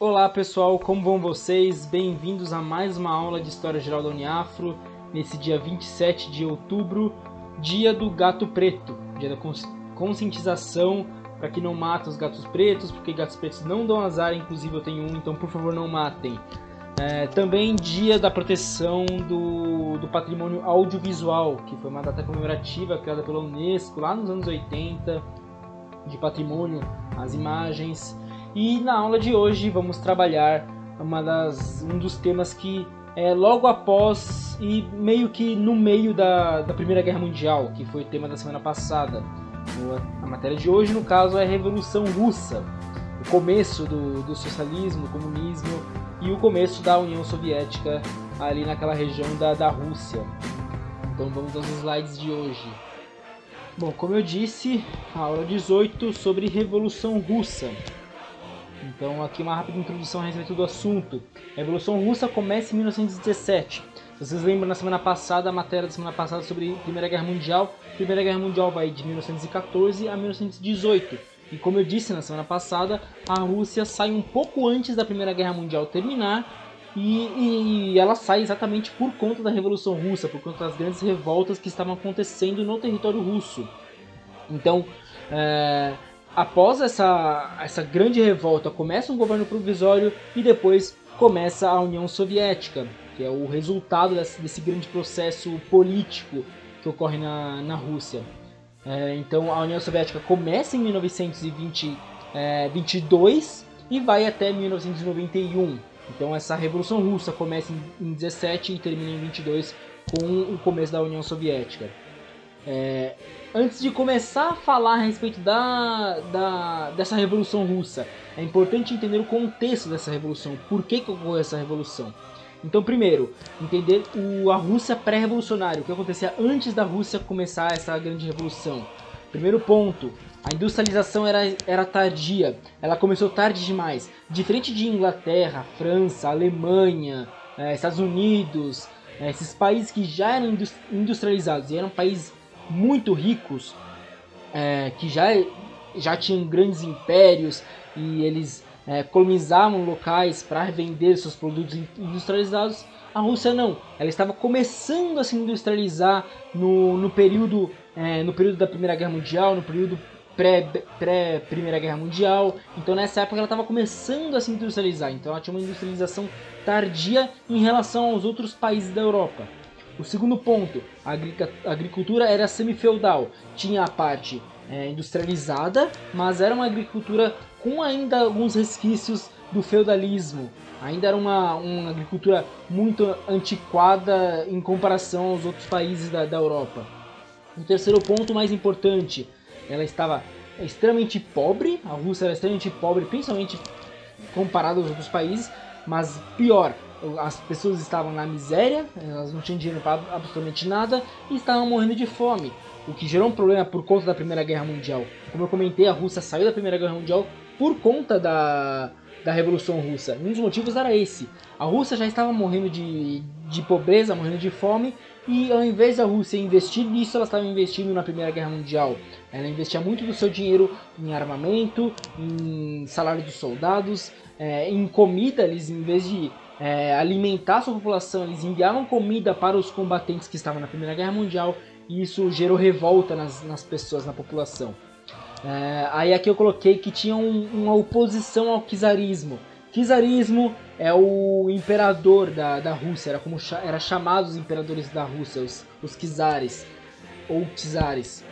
Olá pessoal, como vão vocês? Bem-vindos a mais uma aula de História Geral da Uniafro, nesse dia 27 de outubro, dia do gato preto, dia da conscientização para que não matem os gatos pretos, porque gatos pretos não dão azar, inclusive eu tenho um, então por favor não matem. Também dia da proteção do patrimônio audiovisual, que foi uma data comemorativa criada pela Unesco lá nos anos 80, de patrimônio, as imagens. E na aula de hoje vamos trabalhar um dos temas que é logo após e meio que no meio da Primeira Guerra Mundial, que foi o tema da semana passada. A matéria de hoje, no caso, é a Revolução Russa, o começo do socialismo, do comunismo e o começo da União Soviética ali naquela região da Rússia. Então vamos aos slides de hoje. Bom, como eu disse, a aula 18 sobre Revolução Russa. Então aqui uma rápida introdução a respeito do assunto. A Revolução Russa começa em 1917. Se vocês lembram na semana passada, a matéria da semana passada sobre Primeira Guerra Mundial. A Primeira Guerra Mundial vai de 1914 a 1918. E como eu disse na semana passada, a Rússia sai um pouco antes da Primeira Guerra Mundial terminar. E ela sai exatamente por conta da Revolução Russa, por conta das grandes revoltas que estavam acontecendo no território russo. Então, após essa grande revolta, começa um governo provisório e depois começa a União Soviética, que é o resultado desse grande processo político que ocorre na Rússia. Então a União Soviética começa em 1922 e vai até 1991. Então essa Revolução Russa começa em 17 e termina em 22 com o começo da União Soviética. Antes de começar a falar a respeito dessa Revolução Russa, é importante entender o contexto dessa revolução, por que ocorreu essa revolução. Então, primeiro, entender a Rússia pré-revolucionária, o que acontecia antes da Rússia começar essa grande revolução. Primeiro ponto, a industrialização era tardia, ela começou tarde demais. Diferente de Inglaterra, França, Alemanha, Estados Unidos, esses países que já eram industrializados e eram países muito ricos, que já tinham grandes impérios e eles colonizavam locais para vender seus produtos industrializados. A Rússia não, ela estava começando a se industrializar no período da Primeira Guerra Mundial, no período pré-Primeira Guerra Mundial. Então nessa época ela estava começando a se industrializar, então ela tinha uma industrialização tardia em relação aos outros países da Europa. O segundo ponto, a agricultura era semi-feudal, tinha a parte industrializada, mas era uma agricultura com ainda alguns resquícios do feudalismo. Ainda era uma agricultura muito antiquada em comparação aos outros países da Europa. O terceiro ponto, mais importante, ela estava extremamente pobre, a Rússia era extremamente pobre, principalmente comparado aos outros países, mas pior, as pessoas estavam na miséria, elas não tinham dinheiro para absolutamente nada e estavam morrendo de fome, o que gerou um problema por conta da Primeira Guerra Mundial. Como eu comentei, a Rússia saiu da Primeira Guerra Mundial por conta da Revolução Russa. Um dos motivos era esse. A Rússia já estava morrendo de pobreza, morrendo de fome, e ao invés da Rússia investir nisso, ela estava investindo na Primeira Guerra Mundial. Ela investia muito do seu dinheiro em armamento, em salário dos soldados, em comida. Eles, em vez de alimentar a sua população, eles enviavam comida para os combatentes que estavam na Primeira Guerra Mundial, e isso gerou revolta nas pessoas, na população. Aí aqui eu coloquei que tinha uma oposição ao czarismo. Czarismo é o imperador da Rússia, era chamado os imperadores da Rússia, os czares, ou czares.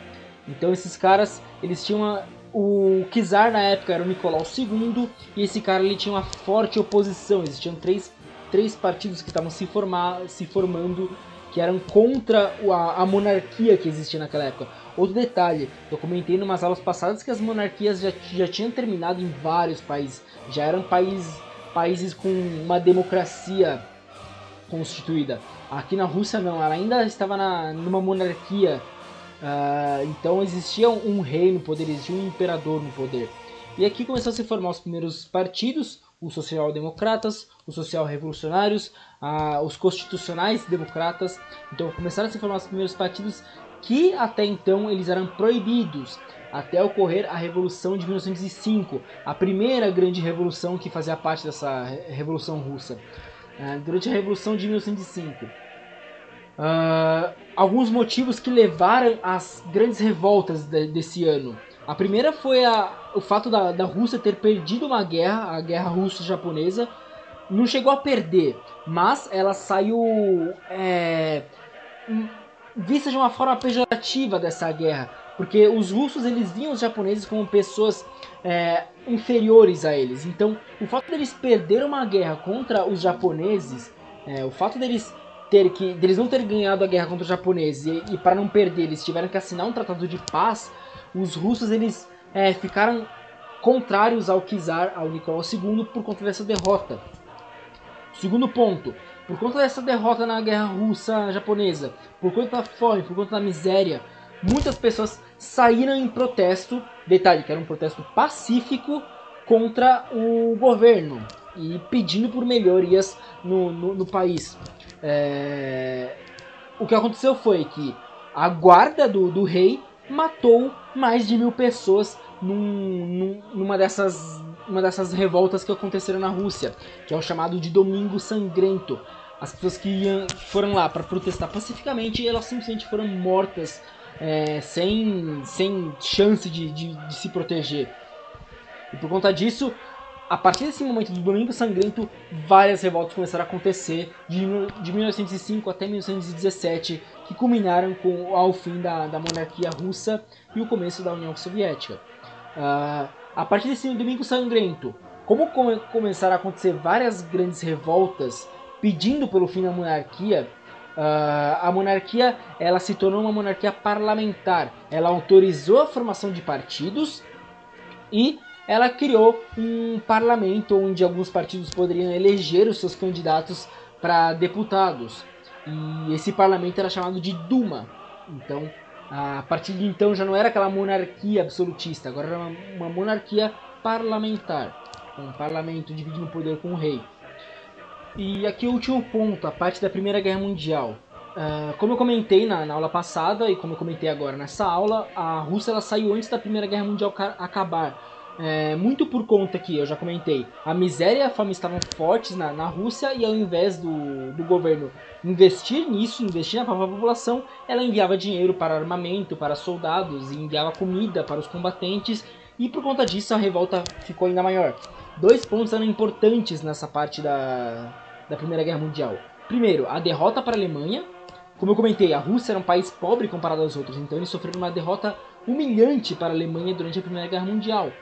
Então esses caras, eles tinham o czar na época era o Nicolau II, e esse cara ele tinha uma forte oposição. Existiam três partidos que estavam se formando, que eram contra a monarquia que existia naquela época. Outro detalhe, eu comentei em umas aulas passadas que as monarquias já tinham terminado em vários países, já eram países com uma democracia constituída. Aqui na Rússia não, ela ainda estava numa monarquia. Então existia um rei no poder, existia um imperador no poder. E aqui começou a se formar os primeiros partidos, os social-democratas, os social-revolucionários, os constitucionais democratas. Então começaram a se formar os primeiros partidos que até então eles eram proibidos. até ocorrer a Revolução de 1905, a primeira grande revolução que fazia parte dessa Revolução Russa. Durante a Revolução de 1905. Alguns motivos que levaram às grandes revoltas desse ano. A primeira foi o fato da Rússia ter perdido uma guerra, a Guerra Russo-Japonesa. Não chegou a perder, mas ela saiu vista de uma forma pejorativa dessa guerra, porque os russos eles viam os japoneses como pessoas inferiores a eles. Então, o fato deles perderem uma guerra contra os japoneses, o fato deles não terem ganhado a guerra contra os japoneses e para não perder eles tiveram que assinar um tratado de paz, os russos eles ficaram contrários ao czar, ao Nicolau II, por conta dessa derrota. Segundo ponto, por conta dessa derrota na guerra russa-japonesa, por conta da fome, por conta da miséria, muitas pessoas saíram em protesto, detalhe que era um protesto pacífico, contra o governo e pedindo por melhorias no país. O que aconteceu foi que a guarda do rei matou mais de 1000 pessoas numa dessas revoltas que aconteceram na Rússia, que é o chamado de Domingo Sangrento. As pessoas que foram lá para protestar pacificamente, elas simplesmente foram mortas sem chance de se proteger. E por conta disso, a partir desse momento do Domingo Sangrento, várias revoltas começaram a acontecer de 1905 até 1917, que culminaram ao fim da monarquia russa e o começo da União Soviética. A partir desse Domingo Sangrento, como começaram a acontecer várias grandes revoltas pedindo pelo fim da monarquia, a monarquia ela se tornou uma monarquia parlamentar. Ela autorizou a formação de partidos e ela criou um parlamento onde alguns partidos poderiam eleger os seus candidatos para deputados. E esse parlamento era chamado de Duma. Então, a partir de então já não era aquela monarquia absolutista, agora era uma monarquia parlamentar. Um parlamento dividindo o poder com o rei. E aqui o último ponto, a parte da Primeira Guerra Mundial. Como eu comentei na aula passada e como eu comentei agora nessa aula, a Rússia ela saiu antes da Primeira Guerra Mundial acabar. Muito por conta que, eu já comentei, a miséria e a fome estavam fortes na Rússia e ao invés do governo investir na própria população, ela enviava dinheiro para armamento, para soldados e enviava comida para os combatentes e por conta disso a revolta ficou ainda maior. 2 pontos eram importantes nessa parte da Primeira Guerra Mundial. Primeiro, a derrota para a Alemanha. Como eu comentei, a Rússia era um país pobre comparado aos outros, então eles sofreram uma derrota humilhante para a Alemanha durante a Primeira Guerra Mundial.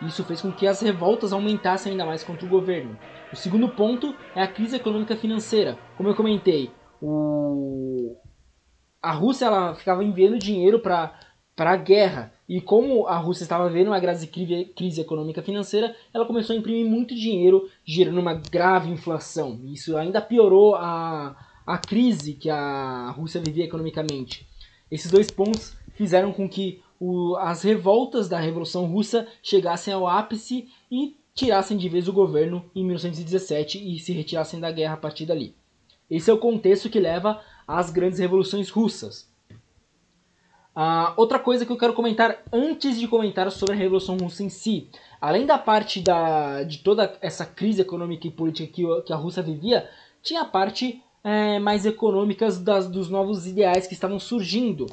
Isso fez com que as revoltas aumentassem ainda mais contra o governo. O segundo ponto é a crise econômica financeira. Como eu comentei, a Rússia ela ficava enviando dinheiro para a guerra. E como a Rússia estava vendo uma crise econômica financeira, ela começou a imprimir muito dinheiro, gerando uma grave inflação. Isso ainda piorou a crise que a Rússia vivia economicamente. Esses 2 pontos fizeram com que as revoltas da Revolução Russa chegassem ao ápice e tirassem de vez o governo em 1917 e se retirassem da guerra a partir dali. Esse é o contexto que leva às grandes revoluções russas. Outra coisa que eu quero comentar antes de comentar sobre a Revolução Russa em si, além da parte de toda essa crise econômica e política que a Rússia vivia, tinha a parte mais econômicas dos novos ideais que estavam surgindo.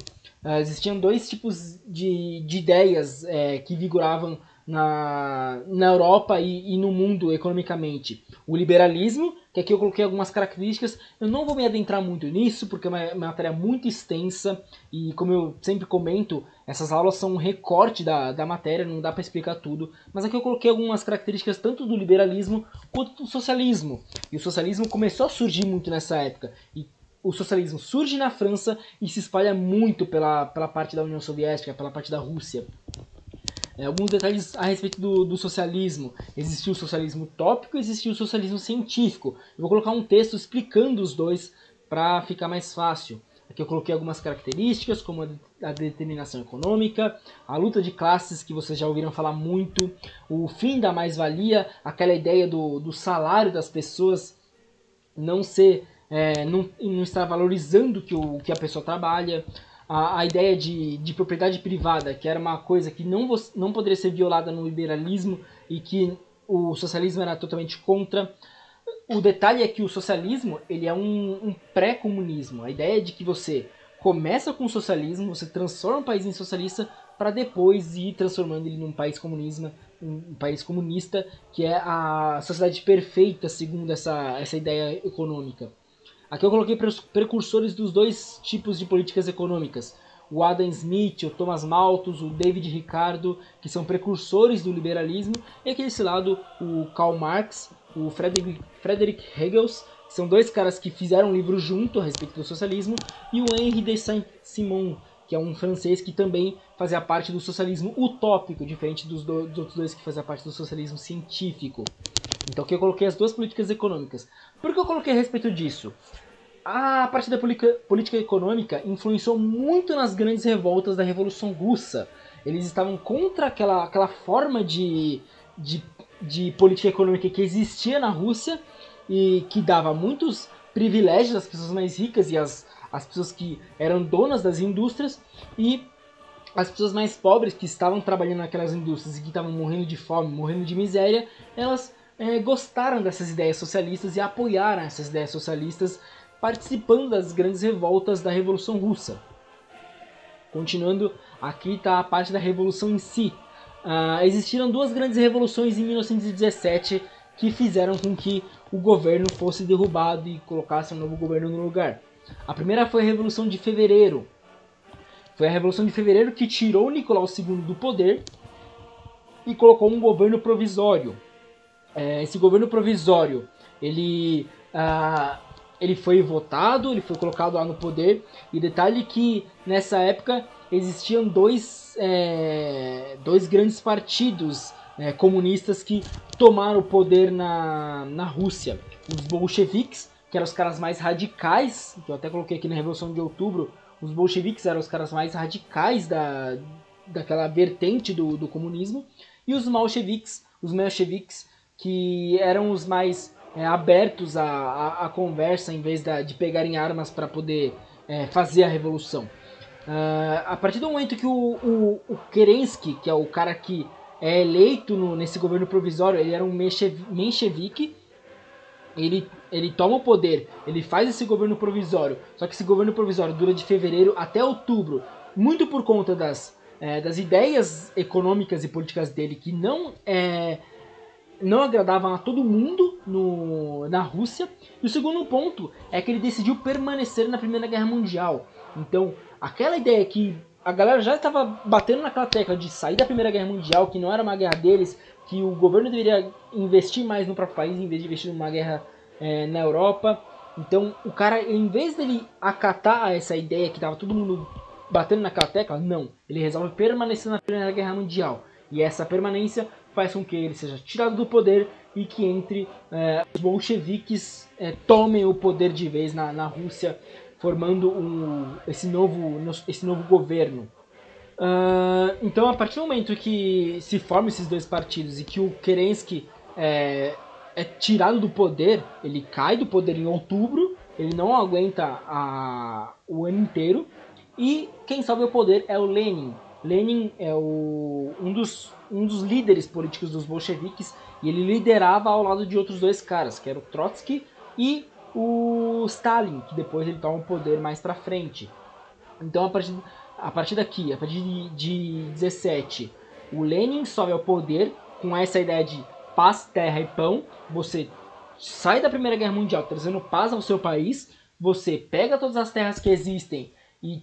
Existiam 2 tipos de ideias que vigoravam na Europa e no mundo economicamente. O liberalismo, que aqui eu coloquei algumas características, eu não vou me adentrar muito nisso, porque é uma matéria muito extensa, e como eu sempre comento, essas aulas são um recorte da matéria, não dá para explicar tudo, mas aqui eu coloquei algumas características tanto do liberalismo quanto do socialismo. E o socialismo começou a surgir muito nessa época, e o socialismo surge na França e se espalha muito pela parte da União Soviética, pela parte da Rússia. Alguns detalhes a respeito do socialismo. Existiu o socialismo utópico e existiu o socialismo científico. Eu vou colocar um texto explicando os dois para ficar mais fácil. Aqui eu coloquei algumas características, como a determinação econômica, a luta de classes, que vocês já ouviram falar muito, o fim da mais-valia, aquela ideia do salário das pessoas não estar valorizando o que a pessoa trabalha, a ideia de propriedade privada, que era uma coisa que não poderia ser violada no liberalismo e que o socialismo era totalmente contra. O detalhe é que o socialismo ele é um pré-comunismo. A ideia é de que você começa com o socialismo, você transforma o país em socialista para depois ir transformando ele num país comunista, que é a sociedade perfeita segundo essa ideia econômica. Aqui eu coloquei precursores dos dois tipos de políticas econômicas. O Adam Smith, o Thomas Malthus, o David Ricardo, que são precursores do liberalismo, e aqui desse lado o Karl Marx, o Friedrich Hegel, que são dois caras que fizeram um livro junto a respeito do socialismo, e o Henri de Saint-Simon, que é um francês que também fazia parte do socialismo utópico, diferente dos outros dois que faziam parte do socialismo científico. Então aqui eu coloquei as duas políticas econômicas. Por que eu coloquei a respeito disso? A parte da política econômica influenciou muito nas grandes revoltas da Revolução Russa. Eles estavam contra aquela forma de política econômica que existia na Rússia e que dava muitos privilégios às pessoas mais ricas e às pessoas que eram donas das indústrias, e as pessoas mais pobres que estavam trabalhando naquelas indústrias e que estavam morrendo de fome, morrendo de miséria, elas gostaram dessas ideias socialistas e apoiaram essas ideias socialistas, participando das grandes revoltas da Revolução Russa. Continuando, aqui está a parte da Revolução em si. Existiram duas grandes revoluções em 1917 que fizeram com que o governo fosse derrubado e colocasse um novo governo no lugar. A primeira foi a Revolução de Fevereiro. Foi a Revolução de Fevereiro que tirou Nicolau II do poder e colocou um governo provisório. Esse governo provisório, ele foi votado, ele foi colocado lá no poder. E detalhe que nessa época existiam dois grandes partidos comunistas que tomaram o poder na Rússia. Os bolcheviques, que eram os caras mais radicais, que eu até coloquei aqui na Revolução de Outubro. Os bolcheviques eram os caras mais radicais daquela vertente do comunismo. E os mencheviques, que eram os mais abertos à conversa, em vez de pegarem armas para poder fazer a revolução. A partir do momento que o Kerensky, que é o cara que é eleito nesse governo provisório, ele era um menchevique. Ele toma o poder, ele faz esse governo provisório, só que esse governo provisório dura de fevereiro até outubro, muito por conta das ideias econômicas e políticas dele que não agradavam a todo mundo na Rússia. E o segundo ponto é que ele decidiu permanecer na Primeira Guerra Mundial. Então, aquela ideia que a galera já estava batendo naquela tecla de sair da Primeira Guerra Mundial, que não era uma guerra deles, que o governo deveria investir mais no próprio país em vez de investir numa guerra na Europa. Então o cara, em vez dele acatar essa ideia que estava todo mundo batendo naquela tecla, não. Ele resolve permanecer na Primeira Guerra Mundial. E essa permanência faz com que ele seja tirado do poder e que entre os bolcheviques tomem o poder de vez na Rússia, formando esse novo governo. Então, a partir do momento que se formam esses dois partidos e que o Kerensky é tirado do poder, ele cai do poder em outubro, ele não aguenta o ano inteiro, e quem sobe ao poder é o Lenin. Lenin é um dos líderes políticos dos bolcheviques, e ele liderava ao lado de outros dois caras, que era o Trotsky e o Stalin, que depois ele toma o poder mais pra frente. Então, a partir de 17, o Lenin sobe ao poder com essa ideia de paz, terra e pão. Você sai da Primeira Guerra Mundial trazendo paz ao seu país, você pega todas as terras que existem e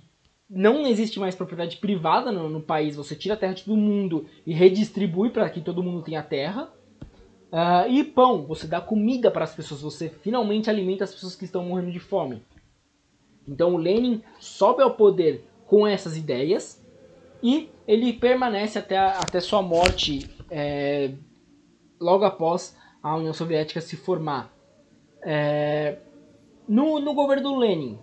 não existe mais propriedade privada no país, você tira a terra de todo mundo e redistribui para que todo mundo tenha terra. E pão, você dá comida para as pessoas, você finalmente alimenta as pessoas que estão morrendo de fome. Então o Lenin sobe ao poder com essas ideias e ele permanece até sua morte logo após a União Soviética se formar. No governo do Lenin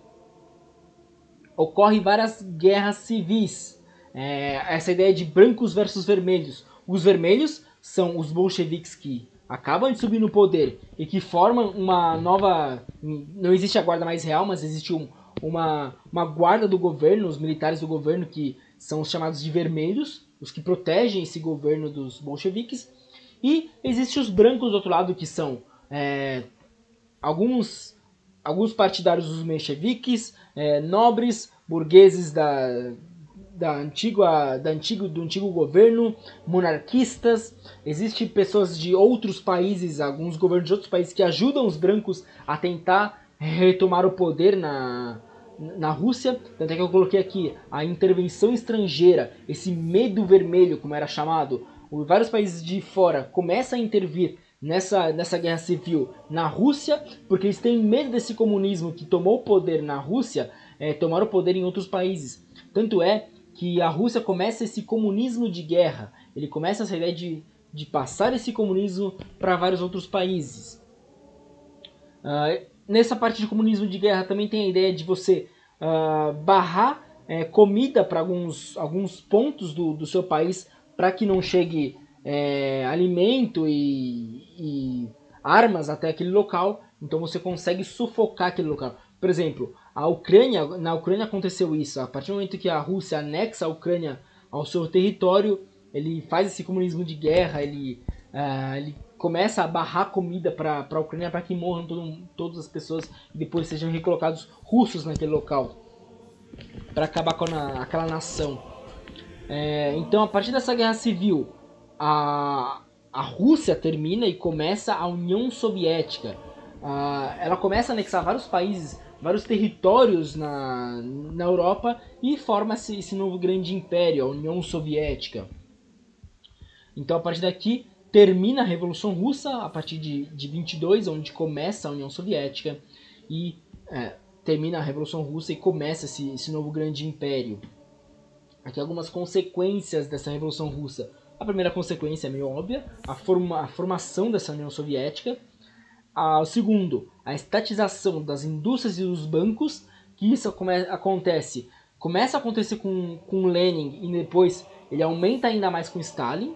ocorrem várias guerras civis. Essa ideia de brancos versus vermelhos. Os vermelhos são os bolcheviques que acabam de subir no poder e que formam uma nova... Não existe a guarda mais real, mas existe uma guarda do governo, os militares do governo, que são os chamados de vermelhos, os que protegem esse governo dos bolcheviques. E existem os brancos do outro lado, que são alguns partidários dos mencheviques, nobres, burgueses do antigo governo, monarquistas. Existem pessoas de outros países, alguns governos de outros países que ajudam os brancos a tentar retomar o poder na Rússia. Tanto é que eu coloquei aqui a intervenção estrangeira, esse medo vermelho, como era chamado. Vários países de fora começam a intervir nessa guerra civil na Rússia, porque eles têm medo desse comunismo que tomou o poder na Rússia, tomar o poder em outros países. Tanto é que a Rússia começa esse comunismo de guerra. Ele começa essa ideia de passar esse comunismo para vários outros países. Nessa parte de comunismo de guerra também tem a ideia de você barrar comida para alguns pontos do seu país, para que não chegue alimento e armas até aquele local. Então você consegue sufocar aquele local. Por exemplo, na Ucrânia aconteceu isso. A partir do momento que a Rússia anexa a Ucrânia ao seu território, ele faz esse comunismo de guerra, ele começa a barrar comida para a Ucrânia, para que morram todas as pessoas e depois sejam recolocados russos naquele local, para acabar com aquela nação. Então, a partir dessa guerra civil, a Rússia termina e começa a União Soviética. Ela começa a anexar vários países, vários territórios na Europa, e forma esse novo grande império, a União Soviética. Então, a partir daqui, termina a Revolução Russa, a partir de 22, onde começa a União Soviética, e termina a Revolução Russa e começa esse novo grande império. Aqui algumas consequências dessa Revolução Russa. A primeira consequência é meio óbvia, a formação dessa União Soviética. O segundo, a estatização das indústrias e dos bancos, que isso começa a acontecer com Lenin, e depois ele aumenta ainda mais com Stalin.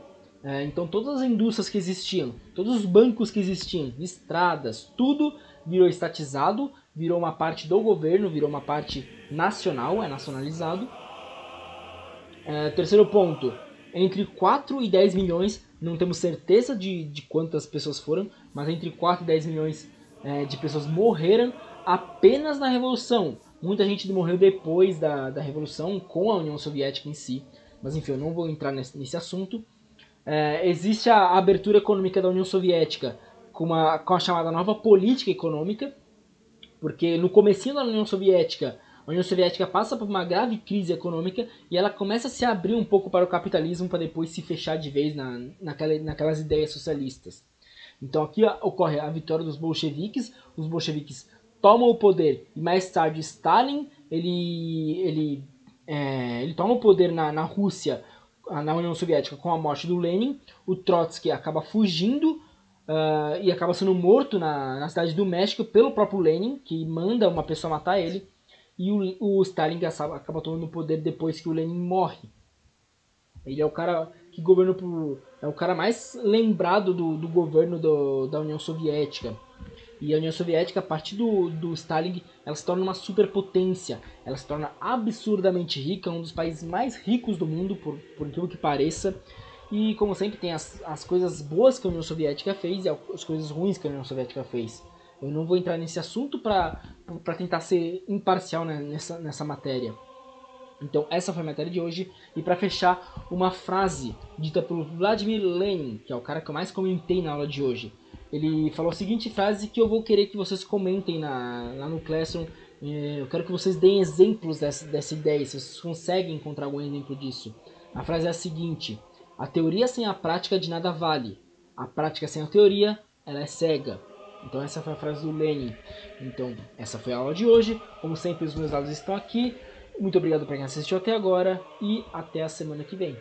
Então todas as indústrias que existiam, todos os bancos que existiam, estradas, tudo virou estatizado, virou uma parte do governo, virou uma parte nacional, nacionalizado. Terceiro ponto, entre 4 e 10 milhões, não temos certeza de quantas pessoas foram, mas entre 4 e 10 milhões de pessoas morreram apenas na Revolução. Muita gente morreu depois da Revolução, com a União Soviética em si, mas enfim, eu não vou entrar nesse assunto. Existe a abertura econômica da União Soviética com a chamada nova política econômica, porque no comecinho da União Soviética, a União Soviética passa por uma grave crise econômica e ela começa a se abrir um pouco para o capitalismo, para depois se fechar de vez naquelas ideias socialistas. Então aqui ocorre a vitória dos bolcheviques. Os bolcheviques tomam o poder e mais tarde Stalin ele toma o poder na Rússia, na União Soviética, com a morte do Lenin. O Trotsky acaba fugindo e acaba sendo morto na cidade do México pelo próprio Lenin, que manda uma pessoa matar ele. E o Stalin acaba tomando o poder depois que o Lenin morre. Ele é o cara que governa é o cara mais lembrado do governo da União Soviética. E a União Soviética, a partir do Stalin, ela se torna uma superpotência. Ela se torna absurdamente rica, um dos países mais ricos do mundo, por aquilo que pareça. E como sempre tem as coisas boas que a União Soviética fez e as coisas ruins que a União Soviética fez. Eu não vou entrar nesse assunto para tentar ser imparcial nessa matéria. Então essa foi a matéria de hoje. E para fechar, uma frase dita pelo Vladimir Lenin, que é o cara que eu mais comentei na aula de hoje. Ele falou a seguinte frase que eu vou querer que vocês comentem lá no Classroom. Eu quero que vocês deem exemplos dessa ideia, se vocês conseguem encontrar algum exemplo disso. A frase é a seguinte: a teoria sem a prática de nada vale. A prática sem a teoria, ela é cega. Então essa foi a frase do Lenin. Então essa foi a aula de hoje. Como sempre, os meus alunos estão aqui. Muito obrigado para quem assistiu até agora e até a semana que vem.